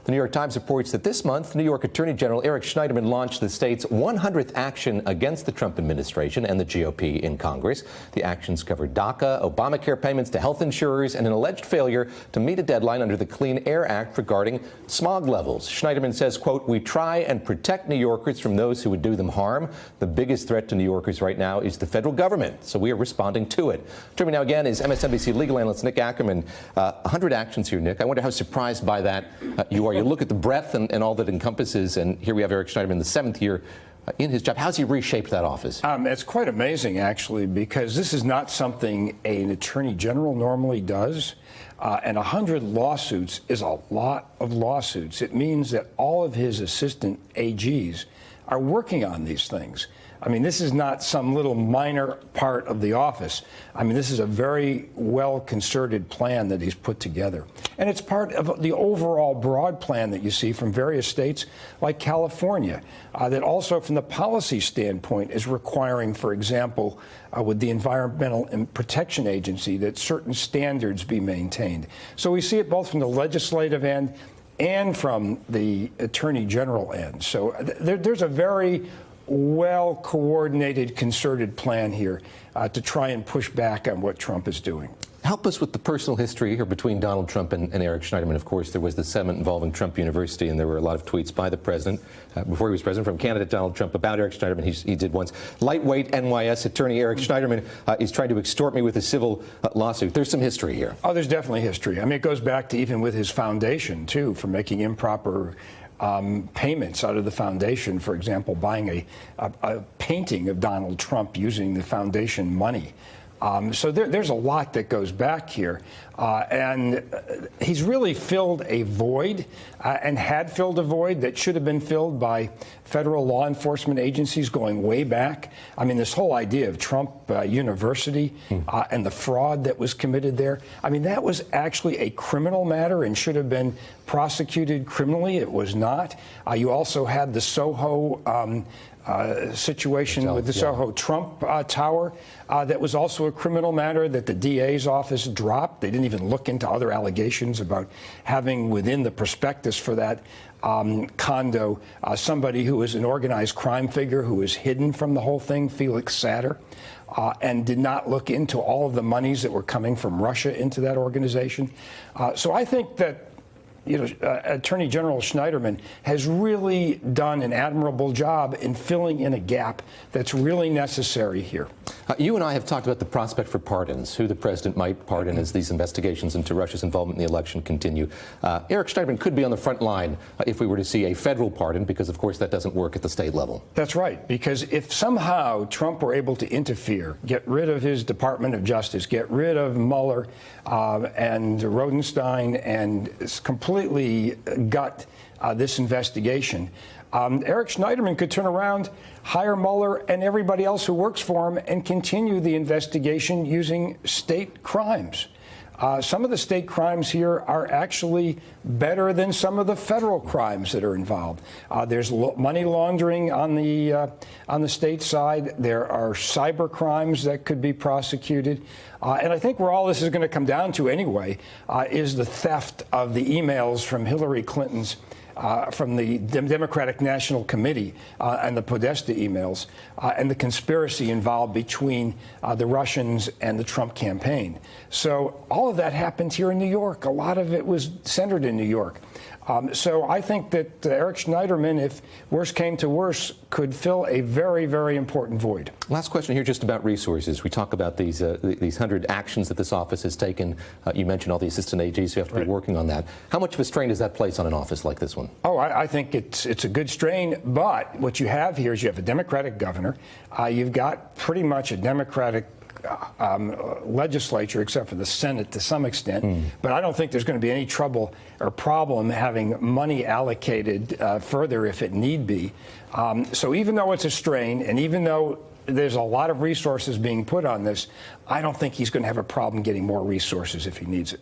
The New York Times reports that this month, New York Attorney General Eric Schneiderman launched the state's 100th action against the Trump administration and the GOP in Congress. The actions cover DACA, Obamacare payments to health insurers, and an alleged failure to meet a deadline under the Clean Air Act regarding smog levels. Schneiderman says, quote, "We try and protect New Yorkers from those who would do them harm. The biggest threat to New Yorkers right now is the federal government, so we are responding to it." Joining me now again is MSNBC legal analyst Nick Ackerman. 100 actions here, Nick. I wonder how surprised by that you are. You look at the breadth and all that encompasses, and here we have Eric Schneiderman, the 7th year in his job. How's he reshaped that office? It's quite amazing, actually, because this is not something an attorney general normally does. And 100 lawsuits is a lot of lawsuits. It means that all of his assistant AGs are working on these things. I mean, this is not some little minor part of the office. I mean, this is a very well-concerted plan that he's put together. And it's part of the overall broad plan that you see from various states like California, that also from the policy standpoint is requiring, for example, with the Environmental Protection Agency, that certain standards be maintained. So we see it both from the legislative end and from the Attorney General end. So there's a very well-coordinated, concerted plan here to try and push back on what Trump is doing. Help us with the personal history here between Donald Trump and Eric Schneiderman. Of course, there was the settlement involving Trump University, and there were a lot of tweets by the president, before he was president, from candidate Donald Trump about Eric Schneiderman. He did once. Lightweight NYS attorney Eric Schneiderman is trying to extort me with a civil lawsuit. There's some history here. Oh, there's definitely history. I mean, it goes back to even with his foundation, too, for making improper payments out of the foundation, for example, buying a painting of Donald Trump using the foundation money. So there's a lot that goes back here. And he's really filled a void and had filled a void that should have been filled by federal law enforcement agencies going way back. I mean, this whole idea of Trump University and the fraud that was committed there, I mean, that was actually a criminal matter and should have been prosecuted criminally. It was not. You also had the Soho situation with the Soho Trump Tower that was also a criminal matter that the DA's office dropped. They didn't even look into other allegations about having within the prospectus for that condo somebody who was an organized crime figure who was hidden from the whole thing, Felix Sater, and did not look into all of the monies that were coming from Russia into that organization. So I think that Attorney General Schneiderman has really done an admirable job in filling in a gap that's really necessary here. You and I have talked about the prospect for pardons, who the president might pardon as these investigations into Russia's involvement in the election continue. Eric Schneiderman could be on the front line if we were to see a federal pardon, because, of course, that doesn't work at the state level. That's right, because if somehow Trump were able to interfere, get rid of his Department of Justice, get rid of Mueller and Rosenstein, and completely gut this investigation, Eric Schneiderman could turn around, hire Mueller and everybody else who works for him, and continue the investigation using state crimes. Some of the state crimes here are actually better than some of the federal crimes that are involved. There's money laundering on the state side. There are cyber crimes that could be prosecuted. And I think where all this is going to come down to anyway is the theft of the emails from Hillary Clinton's from the Democratic National Committee and the Podesta emails and the conspiracy involved between the Russians and the Trump campaign. So all of that happened here in New York. A lot of it was centered in New York. So I think that Eric Schneiderman, if worse came to worse, could fill a very, very important void. Last question here, just about resources. We talk about these 100 actions that this office has taken. You mentioned all the assistant AGs who have to be working on that. How much of a strain does that place on an office like this one? Oh, I think it's a good strain. But what you have here is you have a Democratic governor. You've got pretty much a Democratic legislature, except for the Senate to some extent. But I don't think there's going to be any trouble or problem having money allocated further if it need be. So even though it's a strain, and even though there's a lot of resources being put on this, I don't think he's going to have a problem getting more resources if he needs it.